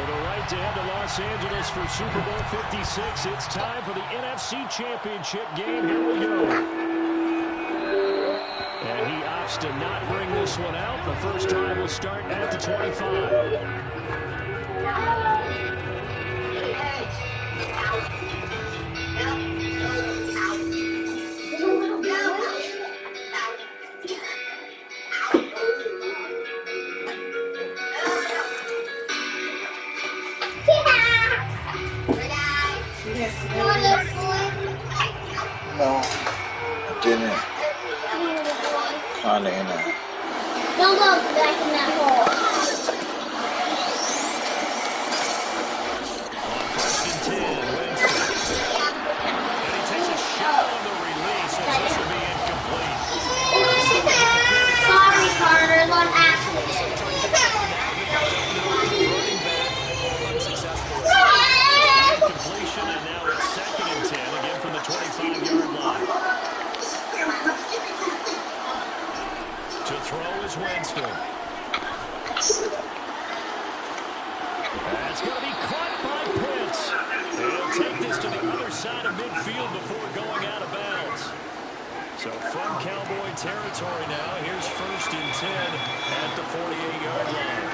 With a right to head to Los Angeles for Super Bowl 56, it's time for the NFC Championship game. Here we go. And he opts to not bring this one out. The first drive will start at the 25. No, didn't. Kinda in there. Don't go back in that hole. On first and 10, Winston. And he takes a shot on the release as this will be incomplete. Sorry, Carter, on accident. Completion, and now it's second and 10, again from the 25-yard line. To throw is Winston. That's going to be caught by Pitts. And he'll take this to the other side of midfield before going out of bounds. So from Cowboy territory now, here's first and 10 at the 48-yard line.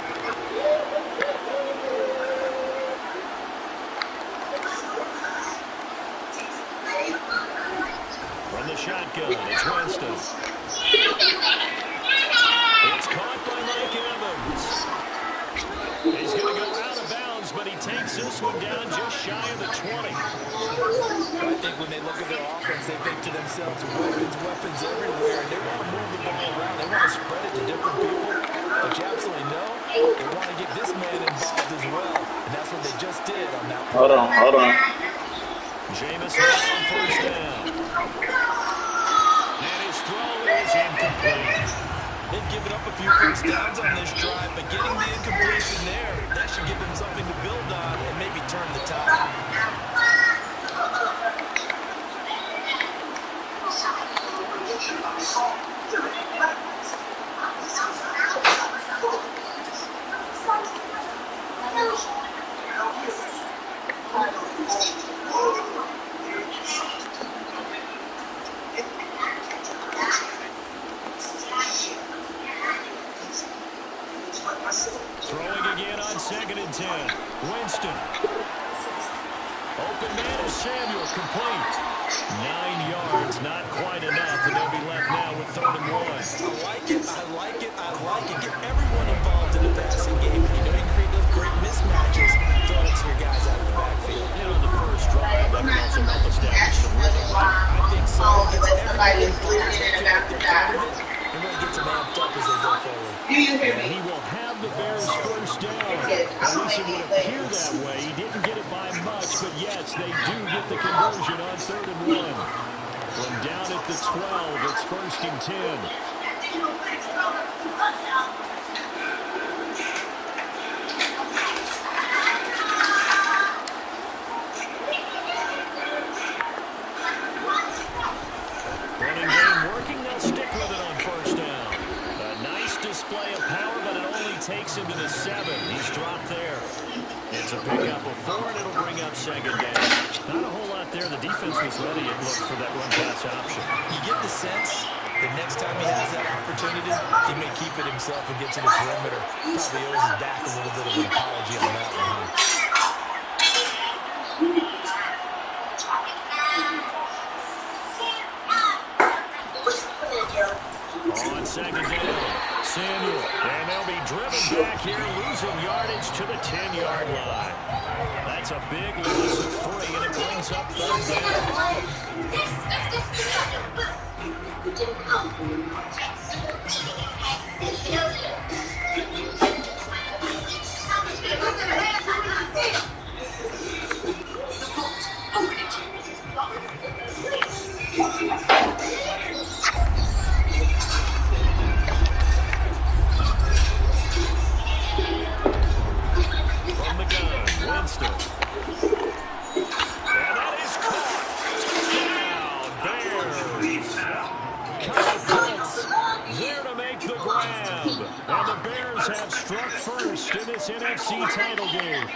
From the shotgun, it's Winston. It's caught by Mike Evans. He's going to go out of bounds, but he takes this one down just shy of the 20. I think when they look at their offense, they think to themselves, weapons everywhere, and they want to move the ball around. They want to spread it to different people. But you absolutely know they want to get this man involved as well, and that's what they just did on that play. Hold on. Jameis on first down. And his throw is incomplete. They've given up a few first downs on this drive, but getting the incompletion there, that should give them something to build on and maybe turn the tide. Throwing again on second and 10. Winston. Open man is Samuel, complete. 9 yards, not quite enough, and they'll be left now with 3rd and 1. I like it. Get everyone involved in the passing game. You know, you create those great mismatches. Throw it to your guys out of the backfield. You know, the first drive, that can also help establish some rhythm. I think so. It gets everyone involved. It really gets them amped up as they go forward. And he will have the Bears first down. At least it would appear that way. He didn't get it by much, but yes, they do get the conversion on 3rd and 1. From down at the 12, it's first and 10. Running game working, they'll stick with it on first down. A nice display of power, but it only takes him to the 7. He's dropped there. It's a pickup of 4, and it'll bring up second down. Not a whole lot there. The defense was ready, it looked, for that run-pass option. You get the sense that next time he has that opportunity, he may keep it himself and get to the perimeter. Probably owes his back a little bit of an apology on that one. On second down, Samuel. And they'll be driven back here, losing yardage to the 10-yard line. That's a big loss of 3, and it brings up 3rd From the gun, Winston. And that is caught. Touchdown, Bears. Kyle Pitts there to make the grab. next in this NFC title game.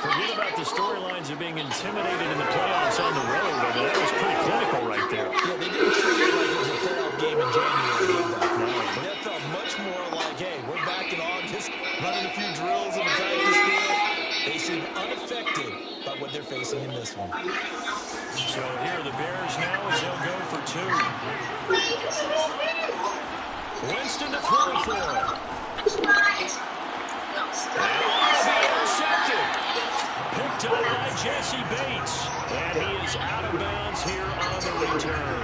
Forget about the storylines of being intimidated in the playoffs on the road. I mean, that was pretty clinical right there. Yeah, they didn't treat it like it was a playoff game in January, did they? No. But that felt much more like, hey, we're back in August, running a few drills in the practice field. They seem unaffected by what they're facing in this one. So here are the Bears now as they'll go for two. Winston to throw for it. Intercepted. Picked up by Jesse Bates. And he is out of bounds here on the return.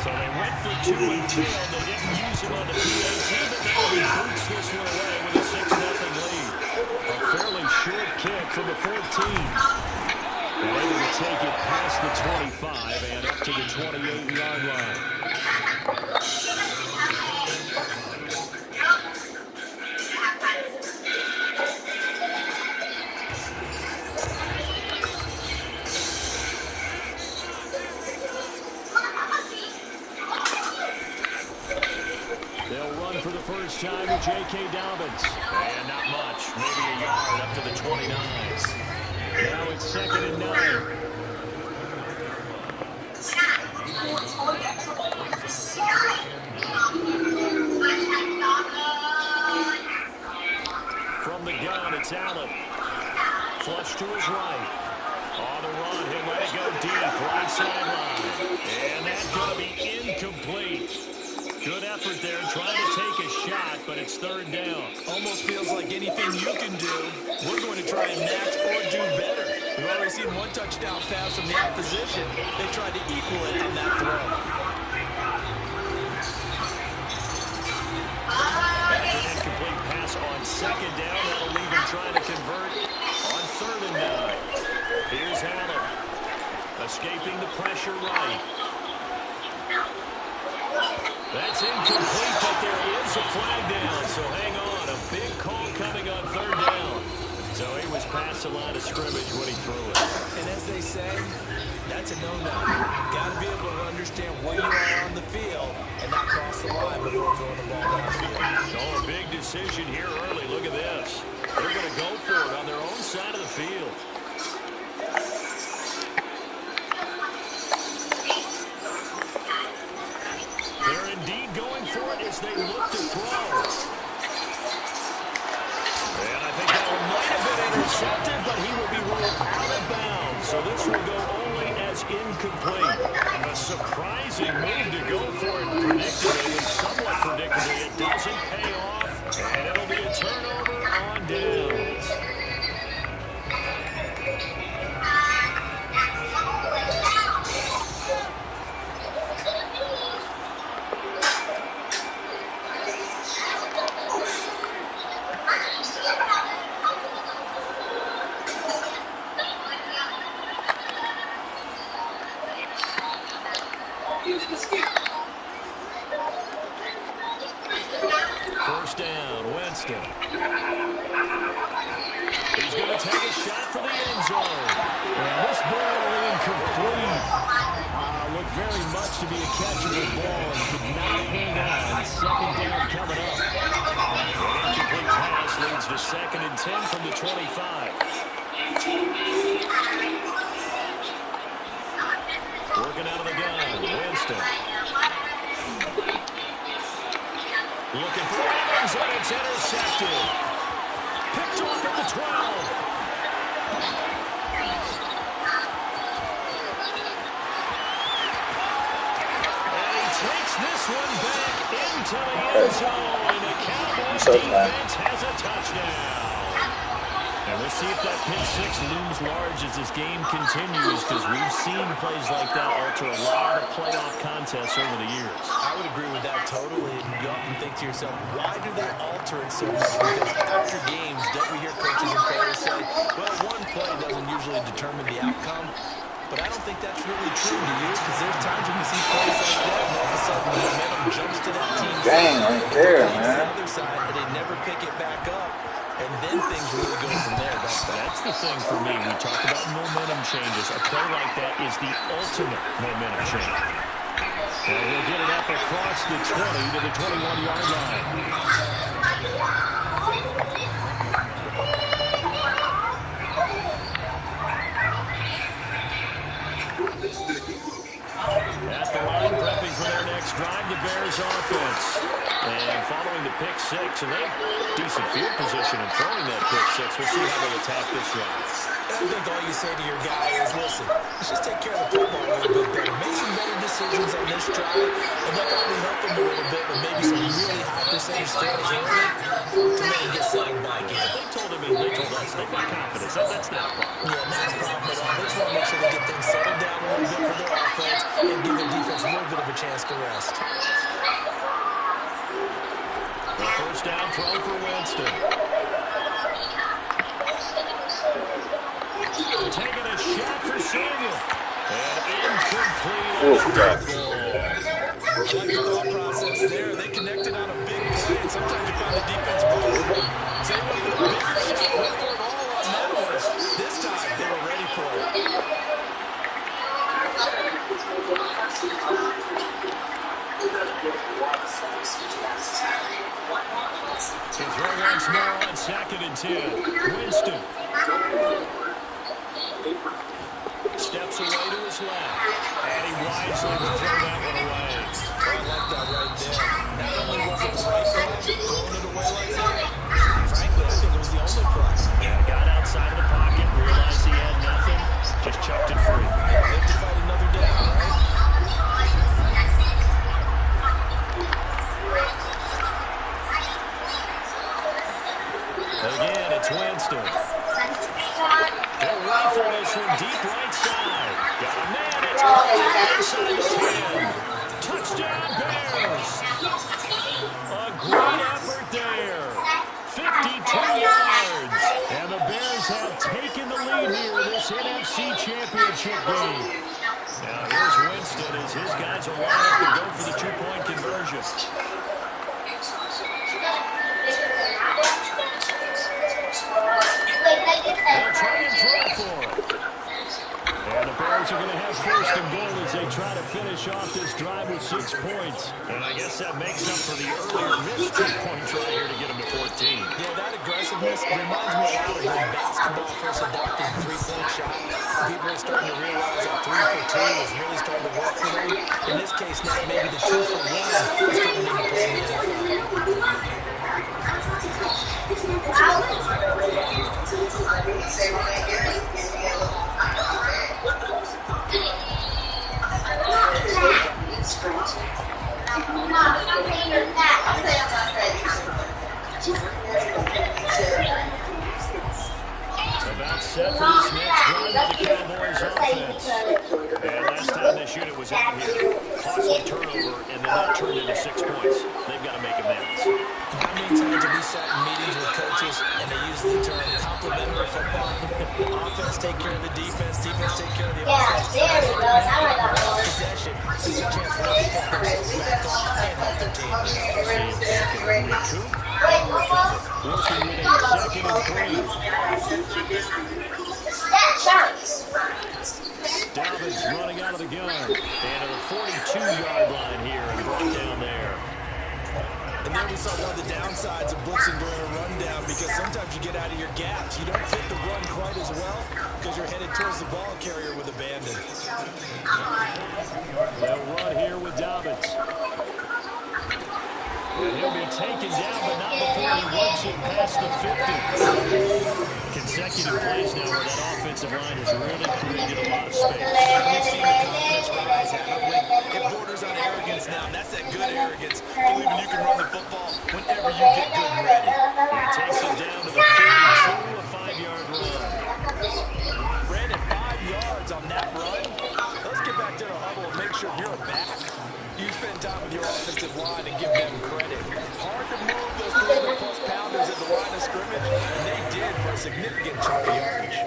So they went for two and failed. They didn't use him on the PAT, but now he boots this one away with a 6-0 lead. A fairly short kick from the 14. And able to take it past the 25 and up to the 28-yard line. They'll run for the first time with J.K. Dobbins. And not much. Maybe a yard up to the 29. Now it's 2nd and 9. From the gun, it's Allen. Flush to his right. On the run, he'll let it go deep. Right sideline. And that's going to be incomplete. Good effort there, trying to take a shot, but it's 3rd down. Almost feels like anything you can do, we're going to try and match or do better. We've already seen one touchdown pass from the opposition. They tried to equal it on that throw. After an incomplete pass on 2nd down, that'll leave him trying to convert on 3rd and 9. Here's Allen, escaping the pressure right. That's incomplete, but there is a flag down, so hang on. A big call coming on 3rd down. So he was past the line of scrimmage when he threw it. And as they say, that's a no-no. Got to be able to understand where you are on the field and not cross the line before throwing the ball downfield. So a big decision here early. Look at this. They're going to go for it on their own side of the field. They're indeed going for it as they look to throw. And I think that one might have been intercepted, but he will be ruled out of bounds. So this will go only as incomplete. A surprising move to go for it predictably, and somewhat predictably. It doesn't pay off, and it'll be a turnover on downs. First down, Winston. He's going to take a shot for the end zone. And this ball incomplete. Looked very much to be a catchable ball and could not hang on. 2nd down coming up. An incomplete pass leads to 2nd and 10 from the 25. Working out of the gun, Winston. Looking for Evans, and it's intercepted. Picked off at the 12. And he takes this one back into the end zone. And the Cowboys defense has a touchdown. And we'll see if that pick six looms large as this game continues, because we've seen plays like that alter a lot of playoff contests over the years. I would agree with that totally. And you often think to yourself, why do they alter it so much? Because after games, don't we hear coaches and players say, well, one play doesn't usually determine the outcome? But I don't think that's really true to you, because there's times when we see plays like that, and all of a sudden the momentum jumps to that team. Dang, right there, man. The other side, and they never pick it back up. And then things really go from there. That's the thing for me. We talk about momentum changes. A play like that is the ultimate momentum change. And he'll get it up across the 20 to the 21-yard line. At the line, prepping for their next drive, the Bears offense. And following the pick six, and they have decent field position in throwing that pick six. We'll see how they attack this drive. I think all you say to your guy is, listen, let's just take care of the football a little bit better. Make some better decisions on this drive, and they'll probably help him a little bit with maybe some really high percentage throws early to maybe get settled back in. They told us they've got confidence. That's not a problem. Yeah, not a problem at all. They just want to make sure they get things settled down a little bit for their offense and give their defense a little bit of a chance to rest. The first down throw for Winston. Taking a shot for Samuel. And incomplete. Oh, God. I like the thought process there. They connected on a big play, and sometimes you find the defense vulnerable. So they went for a bigger shot, went for it all on that one. This time, they were ready for it. To throw once more on 2nd and 10. Winston. Steps away to his left. And he wisely will throw that one away. I like that right there. Not only was it the right call, throwing it away like that, frankly, I think it was the only play. Yeah, got outside of the pocket, realized he had nothing, just chucked it free. Yeah, live to fight another down, right? Again, it's Winston. He'll rifle this from deep right side. Got a man. It's caught inside the 10. Touchdown, Bears. A great effort there. 52 yards. And the Bears have taken the lead here in this NFC Championship game. Now here's Winston as his guys are lined up to go for the two-point conversion. They'll try and throw for it. And the Bears are going to have first and goal as they try to finish off this drive with 6 points. And I guess that makes up for the earlier missed two-point try here to get them to 14. Yeah, that aggressiveness reminds me a lot of when basketball first adopted the three-point shot. People are starting to realize that 3 for 2 is really starting to work for them. In this case, now maybe the 2 for 1 is coming into play in the NFL. About set for this next drive of the Cowboys offense. And last time they shoot it was out here. Costly turnover, and then that turned into 6 points. They've got to make amends. How many times have we sat in meetings with coaches and they use the term complementary football? Offense take care of the defense, defense take care of the offense. there he goes. I like that one. Possession is a chance for them to put themselves back on and help their team. Working with a 2nd and 3. Dobbins running out of the gun. And to the 42-yard line here and brought down there. And there we saw one of the downsides of blitzing during a rundown because sometimes you get out of your gaps. You don't fit the run quite as well because you're headed towards the ball carrier with abandon. They'll run here with Dobbins. And he'll be taken down, but not before he works it past the 50. Consecutive plays now where that offensive line has really created a lot of space. We've seen the confidence rise, haven't we? It borders on arrogance now, and that's that good arrogance, believing you can run the football whenever you get good and ready. He takes it down to the 32, a 5-yard run. Brandon, 5 yards on that run. Let's get back to the huddle and make sure you're back. You spend time with your offensive line and give them credit. Hard to move those 300-plus pounders at the line of scrimmage, and they did for a significant chunk of yardage.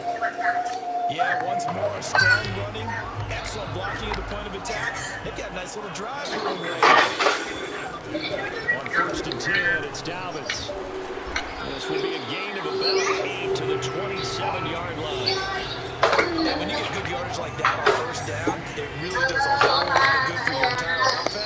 Yeah, once more, strong running, excellent blocking at the point of attack. They've got a nice little drive going right On 1st and 10, it's Dobbins. This will be a gain of about 8 to the 27-yard line. And when you get good yardage like that on 1st down, it really does a whole lot of good for your entire offense.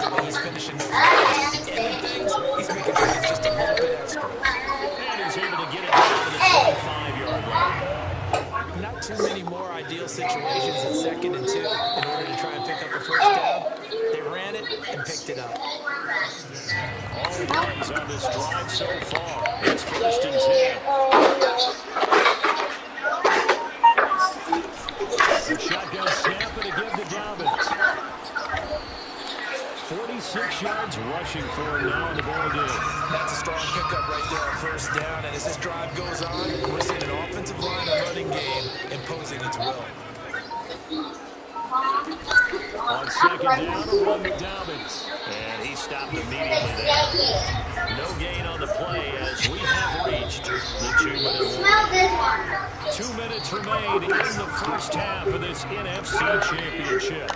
the way he's finishing those runs. The end things, he's making things just a little bit extra. And he's able to get it down to the 25-yard line. Not too many more ideal situations at 2nd and 2 in order to try and pick up a first down. They ran it and picked it up. All runs on this drive so far. It's 1st and 10. A shotgun snap and a give to Dobbins. 46 yards rushing for him now in the ball game. That's a strong pickup right there on first down. And as this drive goes on, we're seeing an offensive line and running game imposing its will. On 2nd down, a run to Dobbins. And he stopped immediately there. No gain on the play as we have reached the 2-minute mark. 2 minutes remain in the first half of this NFC Championship.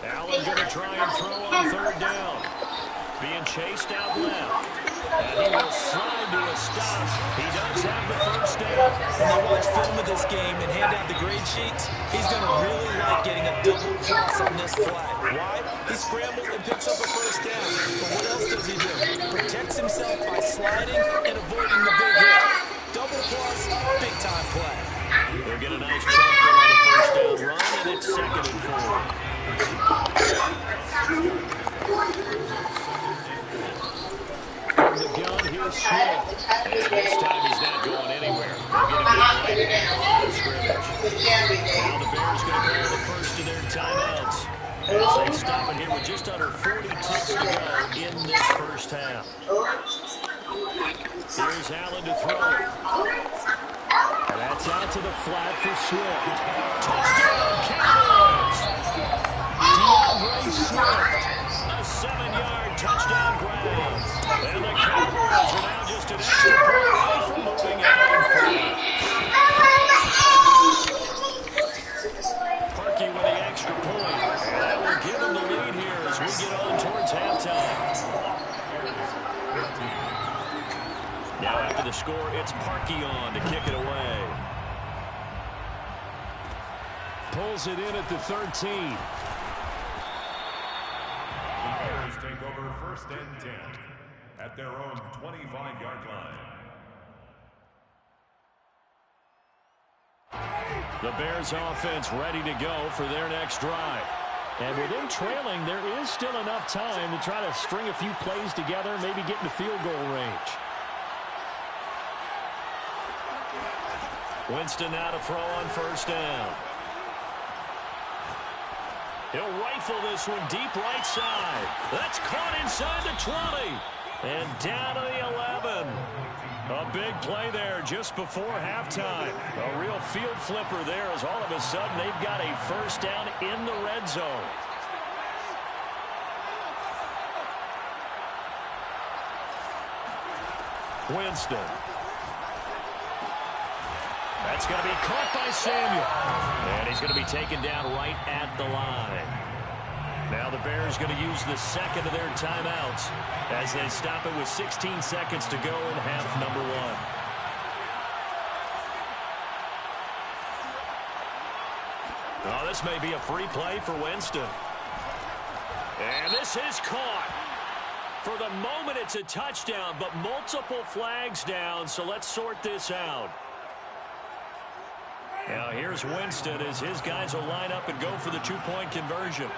Allen going to try and throw on 3rd down. Being chased out left. And he will slide to a stop. He does have the first down. When you watch film of this game and hand out the grade sheets, he's going to really like getting a double plus on this play. Why? He scrambles and picks up a first down. But what else does he do? Protects himself by sliding and avoiding the big hit. Double plus, big time play. They'll get a nice chunk there on the first down run, and it's 2nd and 4. From the gun, here's Swift. And this time he's not going anywhere. They'll get him down right at the scrimmage. Now the Bears going to call the first of their timeouts as they stop it here with just under 40 ticks to go in this first half. Here's Allen to throw. And that's out to the flat for Swift. Touchdown, Cowboys! DeAndre Swift, a 7-yard touchdown grab. And the Cowboys are now just an extra point away from moving out in front. Parkey with the extra point. And that will give them the lead here as we get on towards halftime. Now after the score, it's Parkey on to kick it away. Pulls it in at the 13. The Bears take over 1st and 10 at their own 25-yard line. The Bears offense ready to go for their next drive. And with them trailing, there is still enough time to try to string a few plays together, maybe get into field goal range. Winston now to throw on first down. He'll rifle this one deep right side. That's caught inside the 20. And down to the 11. A big play there just before halftime. A real field flipper there as all of a sudden they've got a first down in the red zone. Winston. That's going to be caught by Samuel. And he's going to be taken down right at the line. Now the Bears going to use the second of their timeouts as they stop it with 16 seconds to go in half number 1. Oh, this may be a free play for Winston. And this is caught. For the moment, it's a touchdown, but multiple flags down, so let's sort this out. Now here's Winston as his guys will line up and go for the two-point conversion.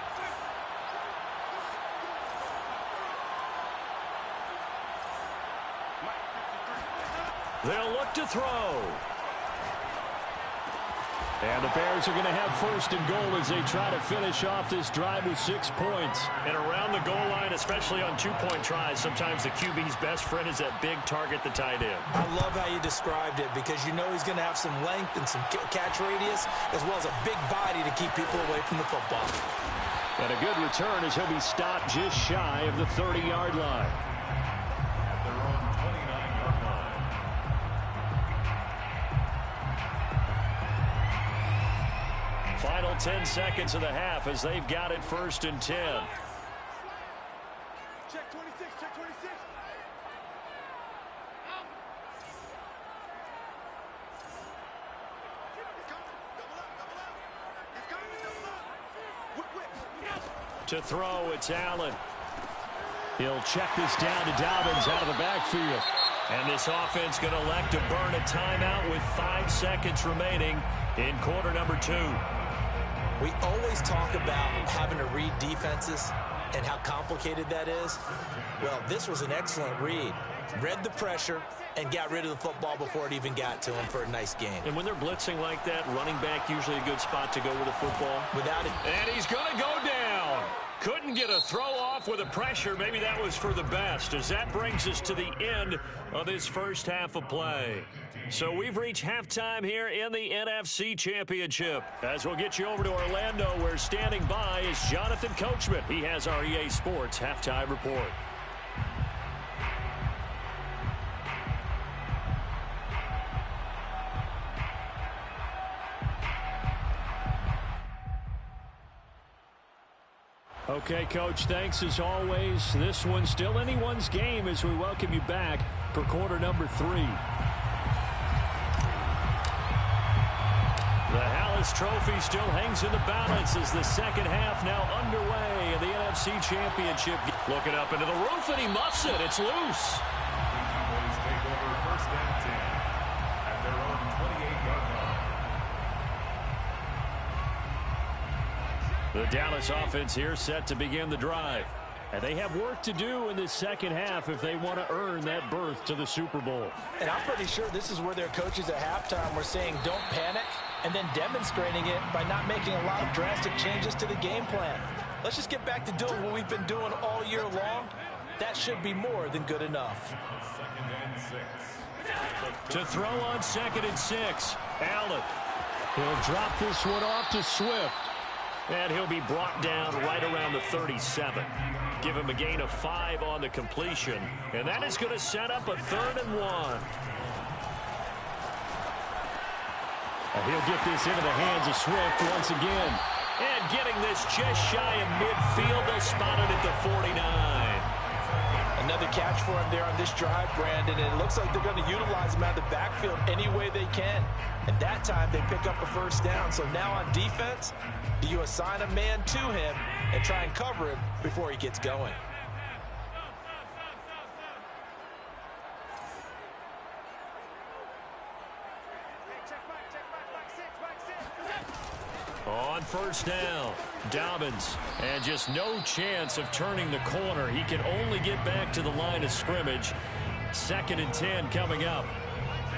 They'll look to throw. And the Bears are going to have first and goal as they try to finish off this drive with 6 points. And around the goal line, especially on two-point tries, sometimes the QB's best friend is that big target, the tight end. I love how you described it because you know he's going to have some length and some catch radius as well as a big body to keep people away from the football. And a good return as he'll be stopped just shy of the 30-yard line. At their own 29-yard line. Final 10 seconds of the half as they've got it 1st and 10. Check 26, check 26. To throw, it's Allen. He'll check this down to Dobbins out of the backfield. And this offense going to elect to burn a timeout with 5 seconds remaining in quarter number 2. We always talk about having to read defenses and how complicated that is. Well, this was an excellent read. Read the pressure and got rid of the football before it even got to him for a nice gain. And when they're blitzing like that, running back usually a good spot to go with the football. Without it. And he's going to go down. Couldn't get a throw off with the pressure. Maybe that was for the best, as that brings us to the end of this first half of play. So we've reached halftime here in the NFC Championship. As we'll get you over to Orlando, where standing by is Jonathan Coachman. He has our EA Sports halftime report. Okay, Coach, thanks as always. This one's still anyone's game as we welcome you back for quarter number 3. The Hallis Trophy still hangs in the balance as the second half now underway in the NFC Championship. Looking up into the roof, and he muffs it. It's loose. Cowboys take over first and 10 at their own 28-yard line. The Dallas offense here set to begin the drive. And they have work to do in this second half if they want to earn that berth to the Super Bowl. And I'm pretty sure this is where their coaches at halftime were saying don't panic, and then demonstrating it by not making a lot of drastic changes to the game plan. Let's just get back to doing what we've been doing all year long. That should be more than good enough. 2nd and 6. To throw on 2nd and 6, Allen. He'll drop this one off to Swift. And he'll be brought down right around the 37. Give him a gain of 5 on the completion. And that is going to set up a 3rd and 1. He'll get this into the hands of Swift once again. And getting this just shy of midfield. They'll spot it at the 49. Another catch for him there on this drive, Brandon. And it looks like they're going to utilize him out of the backfield any way they can. And that time they pick up a first down. So now on defense, do you assign a man to him and try and cover him before he gets going? On first down, Dobbins, and just no chance of turning the corner. He can only get back to the line of scrimmage. 2nd and 10 coming up.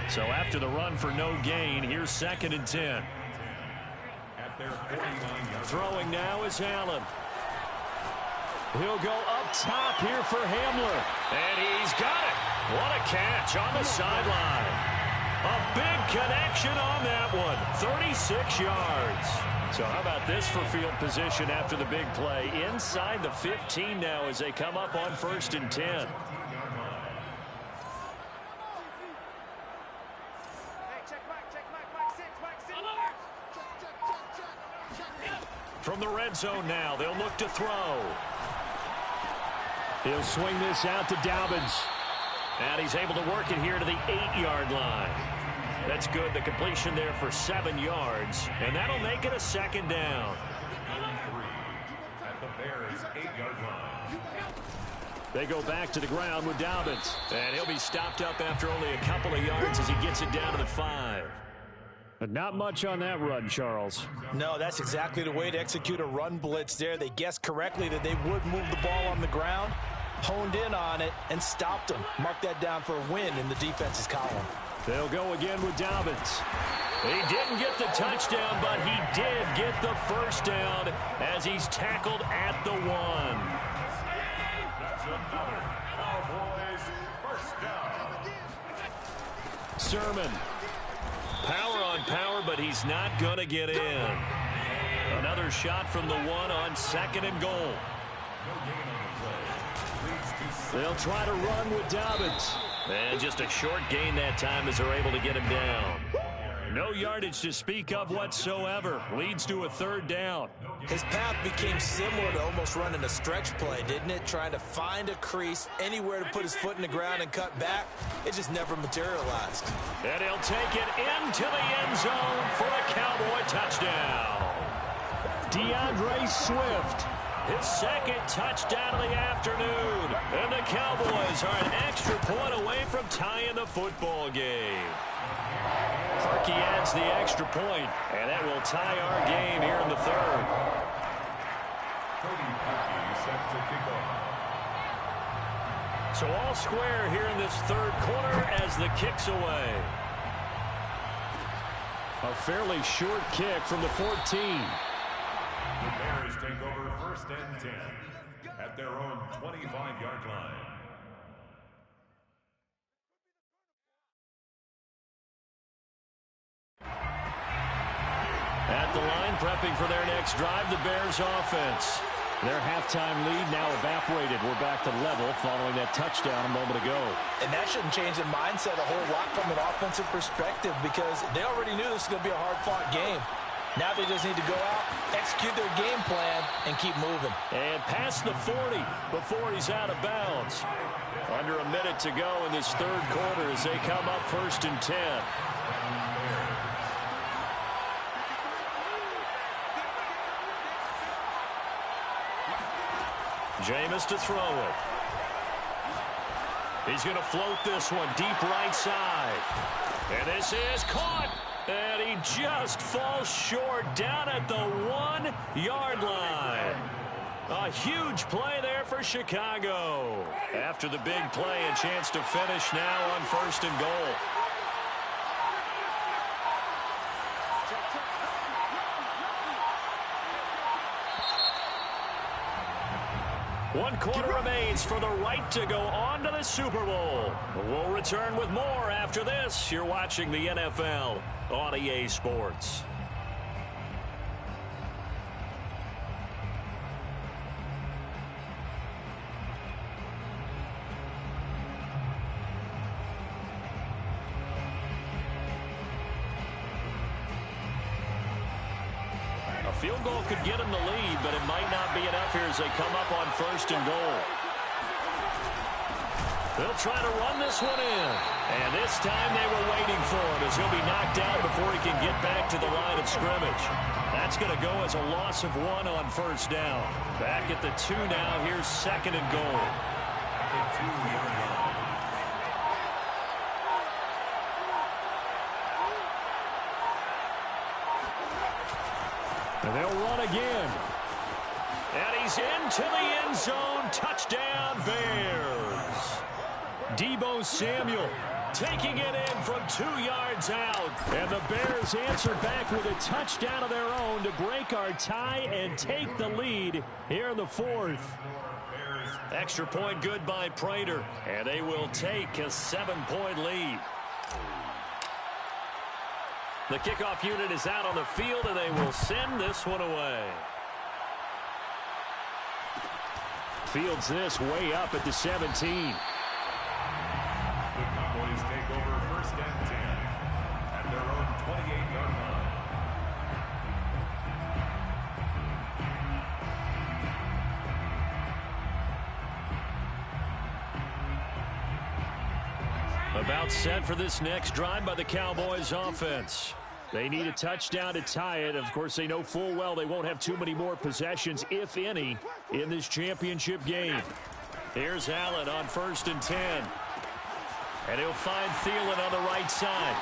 So after the run for no gain, here's 2nd and 10. At their 49-yard Throwing now is Allen. He'll go up top here for Hamler. And he's got it. What a catch on the sideline. A big connection on that one. 36 yards. So how about this for field position after the big play? Inside the 15 now as they come up on 1st and 10. From the red zone now, they'll look to throw. He'll swing this out to Dobbins. And he's able to work it here to the 8-yard line. That's good. The completion there for 7 yards. And that'll make it a 2nd down. 3 at the Bears' 8-yard line. They go back to the ground with Dobbins. And he'll be stopped up after only a couple of yards as he gets it down to the 5. But not much on that run, Charles. No, that's exactly the way to execute a run blitz there. They guessed correctly that they would move the ball on the ground, honed in on it, and stopped them. Mark that down for a win in the defense's column. They'll go again with Dobbins. He didn't get the touchdown, but he did get the first down as he's tackled at the 1. That's another Cowboys first down. Sermon. Power on power, but he's not going to get in. Another shot from the 1 on 2nd and goal. They'll try to run with Dobbins. And just a short gain that time as they're able to get him down. No yardage to speak of whatsoever. Leads to a 3rd down. His path became similar to almost running a stretch play, didn't it? Trying to find a crease, anywhere to put his foot in the ground and cut back. It just never materialized. And he'll take it into the end zone for a Cowboy touchdown. DeAndre Swift his second touchdown of the afternoon. And the Cowboys are an extra point away from tying the football game. Parkey adds the extra point, and that will tie our game here in the third. Cody Parkey set to kick off. So all square here in this third quarter as the kick's away. A fairly short kick from the 14. The Bears take over first and 10 at their own 25-yard line. At the line, prepping for their next drive, the Bears offense. Their halftime lead now evaporated. We're back to level following that touchdown a moment ago. And that shouldn't change the mindset a whole lot from an offensive perspective because they already knew this was going to be a hard-fought game. Now they just need to go out, execute their game plan, and keep moving. And past the 40 before he's out of bounds. Under a minute to go in this third quarter as they come up first and 10. Jameis to throw it. He's going to float this one deep right side. And this is caught. And he just falls short down at the 1-yard line. A huge play there for Chicago. After the big play, a chance to finish now on first and goal. One quarter remains for the right to go on to the Super Bowl. We'll return with more after this. You're watching the NFL on EA Sports. Field goal could get him the lead, but it might not be enough here as they come up on first and goal. They'll try to run this one in. And this time they were waiting for him as he'll be knocked down before he can get back to the line of scrimmage. That's going to go as a loss of 1 on first down. Back at the 2 now. Here's second and goal. And they'll run again. And he's into the end zone. Touchdown, Bears. Deebo Samuel taking it in from 2 yards out. And the Bears answer back with a touchdown of their own to break our tie and take the lead here in the fourth. Extra point good by Prater. And they will take a 7-point lead. The kickoff unit is out on the field, and they will send this one away. Fields this way up at the 17. The Cowboys take over first and 10 at their own 28-yard line. About set for this next drive by the Cowboys offense. They need a touchdown to tie it. Of course, they know full well they won't have too many more possessions, if any, in this championship game. Here's Allen on first and 10. And he'll find Thielen on the right side.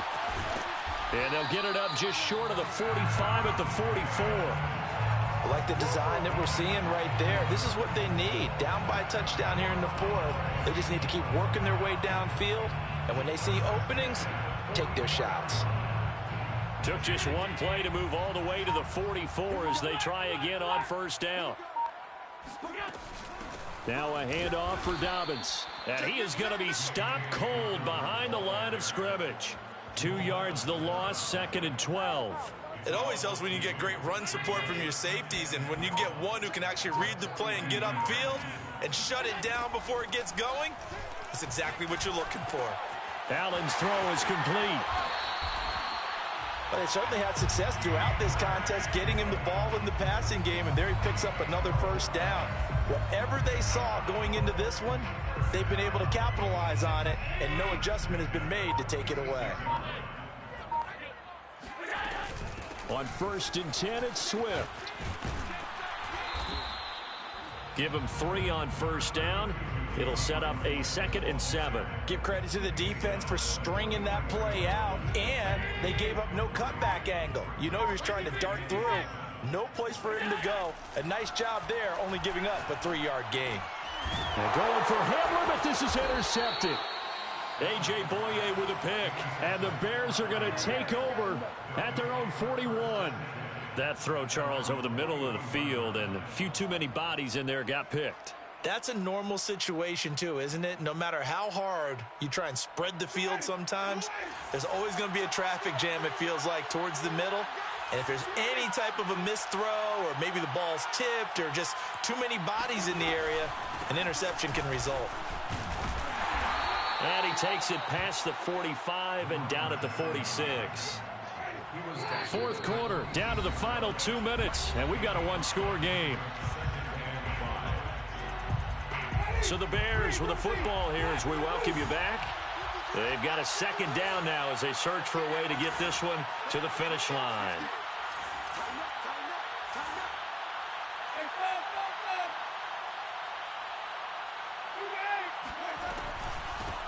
And they'll get it up just short of the 45 at the 44. I like the design that we're seeing right there. This is what they need. Down by a touchdown here in the fourth. They just need to keep working their way downfield. And when they see openings, take their shots. Took just one play to move all the way to the 44 as they try again on first down. Now a handoff for Dobbins. And he is going to be stopped cold behind the line of scrimmage. 2 yards the loss, second and 12. It always helps when you get great run support from your safeties, and when you get one who can actually read the play and get upfield and shut it down before it gets going, that's exactly what you're looking for. Allen's throw is complete. But they certainly had success throughout this contest, getting him the ball in the passing game, and there he picks up another first down. Whatever they saw going into this one, they've been able to capitalize on it, and no adjustment has been made to take it away. On first and 10, it's Swift. Give him 3 on first down. It'll set up a 2nd and 7. Give credit to the defense for stringing that play out, and they gave up no cutback angle. You know he was trying to dart through. No place for him to go. A nice job there, only giving up a 3-yard gain. And going for Hamler, but this is intercepted. A.J. Boye with a pick. And the Bears are going to take over at their own 41. That throw, Charles, over the middle of the field, and a few too many bodies in there got picked. That's a normal situation, too, isn't it? No matter how hard you try and spread the field sometimes, there's always going to be a traffic jam, it feels like, towards the middle. And if there's any type of a missed throw or maybe the ball's tipped or just too many bodies in the area, an interception can result. And he takes it past the 45 and down at the 46. Fourth quarter, down to the final 2 minutes, and we've got a 1-score game. So the Bears with a football here as we welcome you back. They've got a 2nd down now as they search for a way to get this one to the finish line.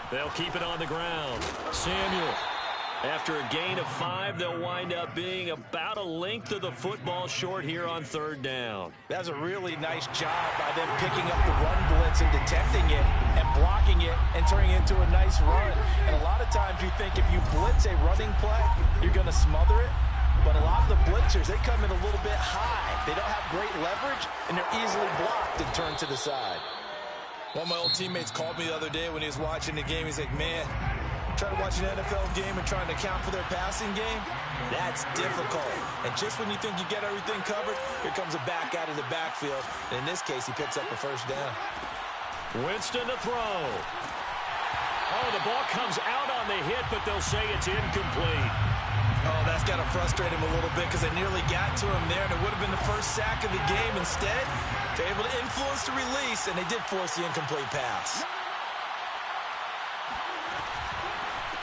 They'll keep it on the ground. Samuel. After a gain of 5, they'll wind up being about a length of the football short here on 3rd down. That's a really nice job by them picking up the run blitz and detecting it and blocking it and turning it into a nice run. And a lot of times you think if you blitz a running play, you're going to smother it. But a lot of the blitzers, they come in a little bit high. They don't have great leverage, and they're easily blocked and turned to the side. One of my old teammates called me the other day when he was watching the game. He's like, man, trying to watch an NFL game and trying to account for their passing game, that's difficult. And just when you think you get everything covered, here comes a back out of the backfield. And in this case, he picks up a 1st down. Winston to throw. Oh, the ball comes out on the hit, but they'll say it's incomplete. Oh, that's got to frustrate him a little bit because they nearly got to him there, and it would have been the first sack of the game. Instead, they're able to influence the release, and they did force the incomplete pass.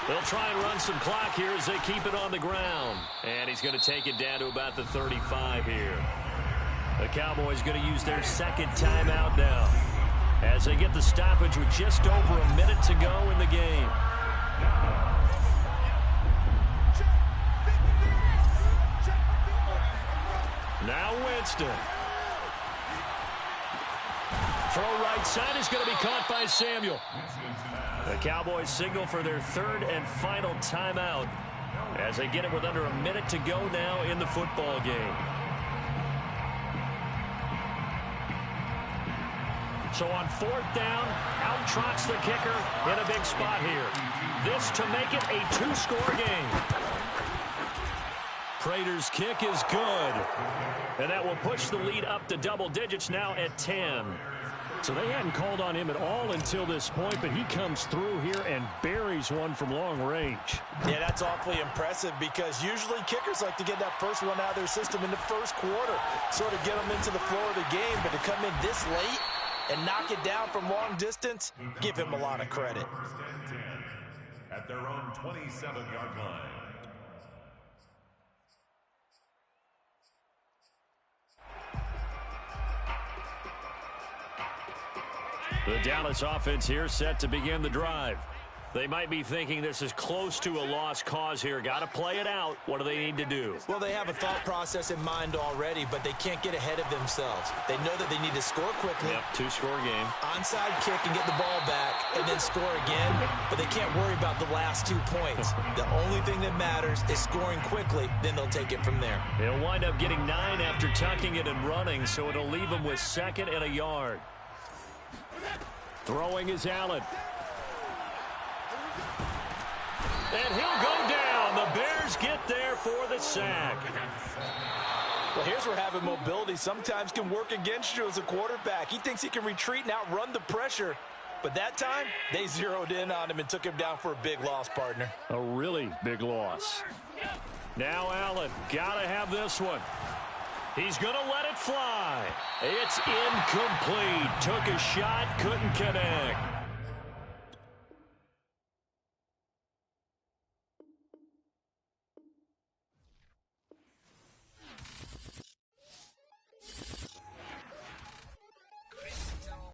They'll try and run some clock here as they keep it on the ground. And he's going to take it down to about the 35 here. The Cowboys going to use their 2nd timeout now as they get the stoppage with just over a minute to go in the game. Now Winston. Throw right side is going to be caught by Samuel. The Cowboys signal for their 3rd and final timeout as they get it with under a minute to go now in the football game. So on 4th down, out trots the kicker in a big spot here. This to make it a 2-score game. Prater's kick is good. And that will push the lead up to double digits now at 10. So they hadn't called on him at all until this point, but he comes through here and buries one from long range. Yeah, that's awfully impressive because usually kickers like to get that first one out of their system in the 1st quarter, sort of get them into the flow of the game, but to come in this late and knock it down from long distance, give him a lot of credit. 1st and 10 at their own 27-yard line. The Dallas offense here set to begin the drive. They might be thinking this is close to a lost cause here. Got to play it out. What do they need to do? Well, they have a thought process in mind already, but they can't get ahead of themselves. They know that they need to score quickly. Yep, 2-score game. Onside kick and get the ball back and then score again, but they can't worry about the last 2 points. The only thing that matters is scoring quickly, then they'll take it from there. They'll wind up getting 9 after tucking it and running, so it'll leave them with 2nd and a yard. Throwing is Allen. And he'll go down. The Bears get there for the sack. Well, here's where having mobility sometimes can work against you as a quarterback. He thinks he can retreat and outrun the pressure. But that time, they zeroed in on him and took him down for a big loss, partner. A really big loss. Now Allen, gotta have this one. He's going to let it fly. It's incomplete. Took a shot, couldn't connect.